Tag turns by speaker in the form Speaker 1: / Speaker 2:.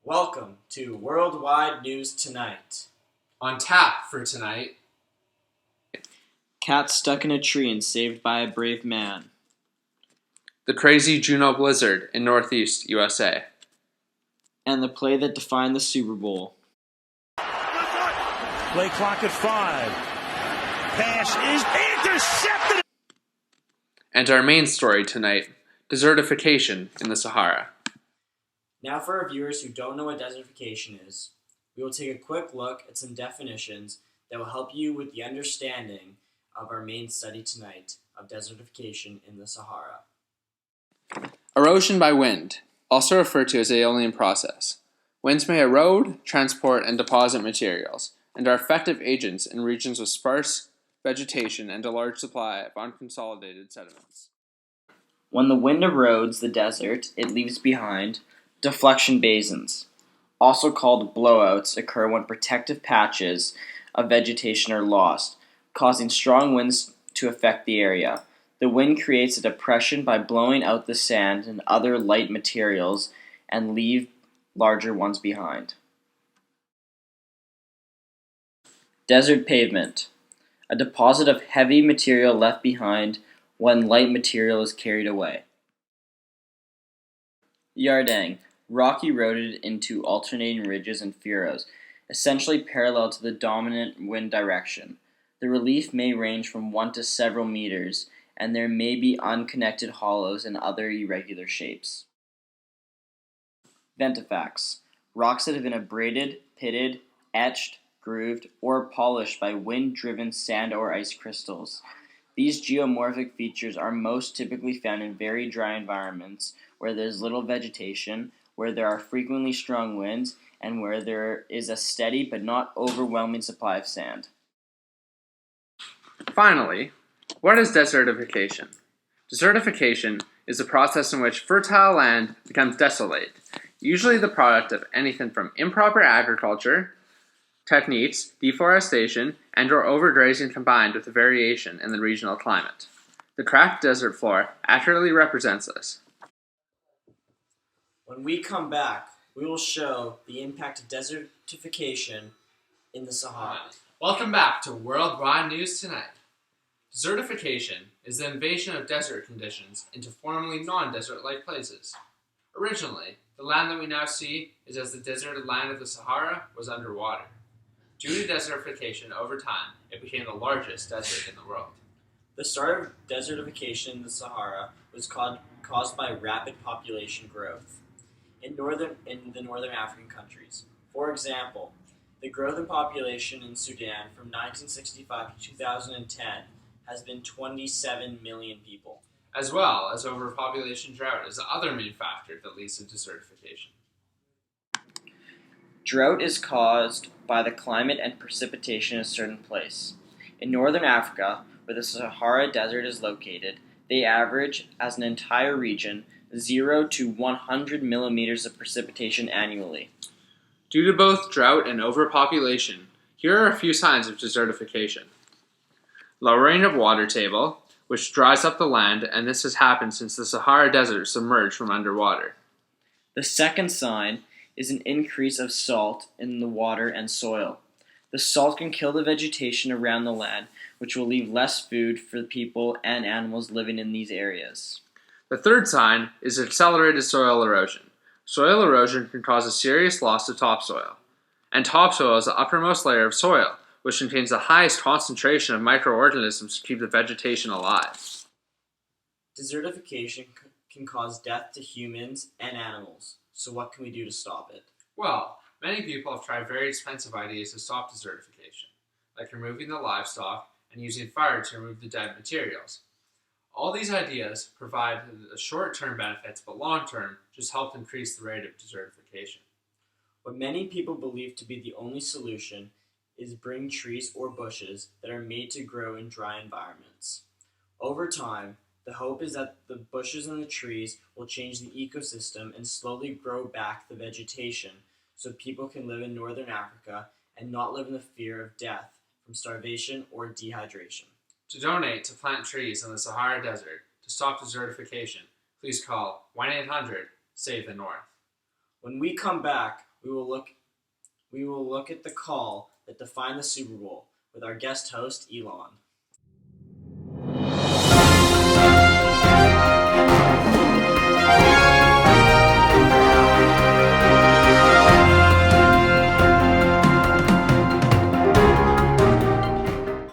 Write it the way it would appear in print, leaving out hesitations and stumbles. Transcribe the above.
Speaker 1: Welcome to Worldwide News Tonight.
Speaker 2: On tap for tonight,
Speaker 1: Cat stuck in a tree and saved by a brave man.
Speaker 2: the crazy Juno blizzard in Northeast USA.
Speaker 1: And the play that defined the Super Bowl.
Speaker 3: Play clock at 5. Pass is intercepted.
Speaker 2: And our main story tonight, desertification in the Sahara.
Speaker 1: Now for our viewers who don't know what desertification is, we will take a quick look at some definitions that will help you with the understanding of our main study tonight of desertification in the Sahara.
Speaker 2: Erosion by wind, also referred to as the aeolian process. Winds may erode, transport, and deposit materials, and are effective agents in regions with sparse vegetation and a large supply of unconsolidated sediments.
Speaker 1: When the wind erodes the desert, it leaves behind deflection basins, also called blowouts, occur when protective patches of vegetation are lost, causing strong winds to affect the area. The wind creates a depression by blowing out the sand and other light materials and leave larger ones behind. Desert pavement, a deposit of heavy material left behind when light material is carried away. Yardang, rock eroded into alternating ridges and furrows, essentially parallel to the dominant wind direction. The relief may range from 1 to several meters, and there may be unconnected hollows and other irregular shapes. Ventifacts, rocks that have been abraded, pitted, etched, grooved, or polished by wind-driven sand or ice crystals. These geomorphic features are most typically found in very dry environments where there is little vegetation, where there are frequently strong winds, and where there is a steady but not overwhelming supply of sand.
Speaker 2: Finally, what is desertification? Desertification is a process in which fertile land becomes desolate, usually the product of anything from improper agriculture techniques, deforestation, and or overgrazing combined with a variation in the regional climate. The cracked desert floor accurately represents this.
Speaker 1: When we come back, we will show the impact of desertification in the Sahara.
Speaker 2: Welcome back to Worldwide News Tonight. Desertification is the invasion of desert conditions into formerly non-desert-like places. Originally, the land that we now see is as the deserted land of the Sahara was underwater. Due to desertification over time, it became the largest desert in the world.
Speaker 1: The start of desertification in the Sahara was caused by rapid population growth in the northern African countries. For example, the growth in population in Sudan from 1965 to 2010 has been 27 million people.
Speaker 2: As well as overpopulation drought is the other main factor that leads to desertification.
Speaker 1: Drought is caused by the climate and precipitation in a certain place. In northern Africa, where the Sahara Desert is located, they average, as an entire region, 0 to 100 millimeters of precipitation annually.
Speaker 2: Due to both drought and overpopulation, here are a few signs of desertification. Lowering of water table, which dries up the land, and this has happened since the Sahara Desert submerged from underwater.
Speaker 1: The second sign is an increase of salt in the water and soil. The salt can kill the vegetation around the land, which will leave less food for the people and animals living in these areas.
Speaker 2: The third sign is accelerated soil erosion. Soil erosion can cause a serious loss of topsoil. And topsoil is the uppermost layer of soil, which contains the highest concentration of microorganisms to keep the vegetation alive.
Speaker 1: Desertification can cause death to humans and animals. So what can we do to stop it?
Speaker 2: Well, many people have tried very expensive ideas to stop desertification, like removing the livestock and using fire to remove the dead materials. All these ideas provide the short-term benefits, but long-term just help increase the rate of desertification.
Speaker 1: What many people believe to be the only solution is bring trees or bushes that are made to grow in dry environments. Over time, the hope is that the bushes and the trees will change the ecosystem and slowly grow back the vegetation so people can live in northern Africa and not live in the fear of death from starvation or dehydration.
Speaker 2: To donate to plant trees in the Sahara Desert to stop desertification, please call 1-800-SAVE-THE-NORTH.
Speaker 1: When we come back, we will look at the call that defined the Super Bowl with our guest host, Elon.